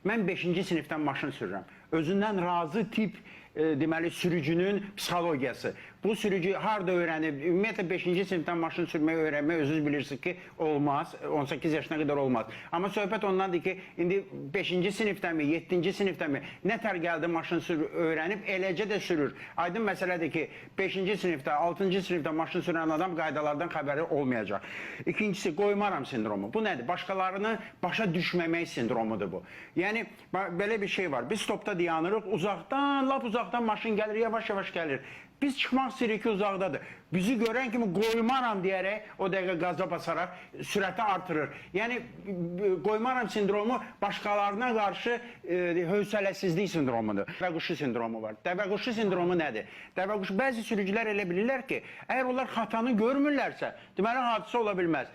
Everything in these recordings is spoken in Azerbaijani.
Mən 5-ci sinifdən maşın sürürəm. Özündən razı tip deməli sürücünün psixologiyası. Bu sürücü harda öyrənib, ümumiyyətlə 5-ci sinifdən maşın sürməyi öyrənmək özünüz bilirsiniz ki, olmaz. 18 yaşına qədər olmaz. Amma söhbət ondandır ki, indi 5-ci sinifdənmi, 7-ci sinifdənmi nətər gəldi maşın öyrənib, eləcə də sürür. Aydın məsələdir ki, 5-ci sinifdə, 6-cı sinifdə maşın sürən adam qaydalardan xəbəri olmayacaq. İkincisi, qoymaram sindromu. Bu nədir? Başqalarını başa düşməmək sindromudur bu. Yəni, belə bir şey var. Biz stopda dayanırıq, uzaqdan, lap uzaqdan maşın gəlir, yavaş-yavaş gəlir. Biz çıxmaq istəyirik ki, uzaqdadır. Bizi görən kimi qoymaram deyərək, o dəqiqə qaza basaraq sürəti artırır. Yəni, qoymaram sindromu başqalarına qarşı hövsələsizlik sindromudur. Dəvəquşu sindromu var. Dəvəquşu sindromu nədir? Dəvəquşu, bəzi sürücülər elə bilirlər ki, əgər onlar xatanı görmürlərsə, deməli, hadisə ola bilməz.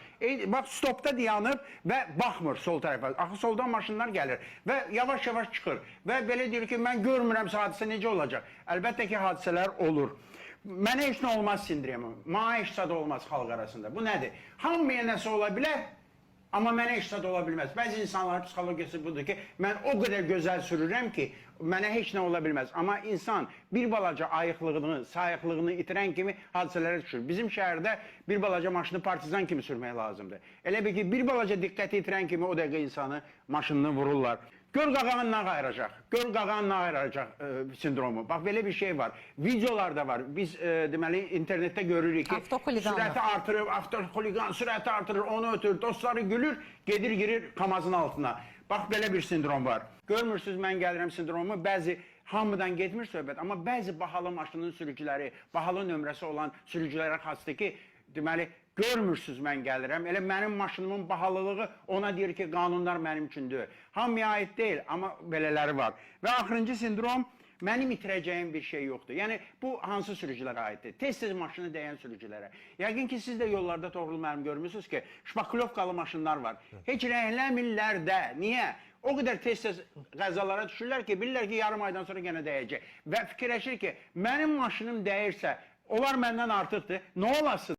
Bax, stopda dayanıb və baxmır sol tərəfə. Axı, soldan maşınlar gəlir və yavaş-yavaş çıxır. Və belə deyir ki, mən görmürəmsə hadisə necə olacaq? Əlbəttə ki, hadisələr olur. Mənə heç nə olmaz sindromu. Mənə heç nə olmaz xalq arasında. Bu nədir? Hamıya nəsə ola bilər, amma mənə heç nə ola bilməz. Bəzi insanların psixologiyası budur ki, mən o qədər gözəl sürürəm ki, mənə heç nə ola bilməz. Amma insan bir balaca ayıqlığını, sayıqlığını itirən kimi hadisələrə düşür. Bizim şəhərdə bir balaca maşını partizan kimi sürmək lazımdır. Elə bil ki, bir balaca diqqəti itirən kimi o dəqiqə insanı maşınını vururlar. Gör qağanı nə ayıracaq, gör qağanı nə ayıracaq sindromu. Bax, belə bir şey var. Videolarda var. Biz deməli internetdə görürük ki, sürəti artırır, avtoxoliqan sürəti artırır, onu ötürür, dostları gülür, gedir, girir Kamazın altına. Bax, belə bir sindrom var. Görmürsünüz, mən gəlirəm sindromu, bəzi hamıdan getmir söhbət, amma bəzi bahalı maşının sürücüləri, bahalı nömrəsi olan sürücülərə xasdır ki, deməli, görmürsünüz mən gəlirəm, elə mənim maşınımın bahalılığı ona deyir ki, qanunlar mənim üçündür. Hamıya aid deyil, amma belələri var. Və axırıncı sindrom, mənim itirəcəyim bir şey yoxdur. Yəni, bu hansı sürücülərə aiddir? Tez-tez maşını dəyən sürücülərə. Yəqin ki, siz də yollarda doğrul mənim görmürsünüz ki, şpaklovkalı maşınlar var. Heç rəhləmirlər də. Niyə? O qədər tez-tez qəzalara düşürlər ki, bilirlər ki, yarım aydan sonra yenə dəyəcək. Və fikirləşir ki, mənim maşınım dəyirsə, onlar məndən artıqdır, nə olasın?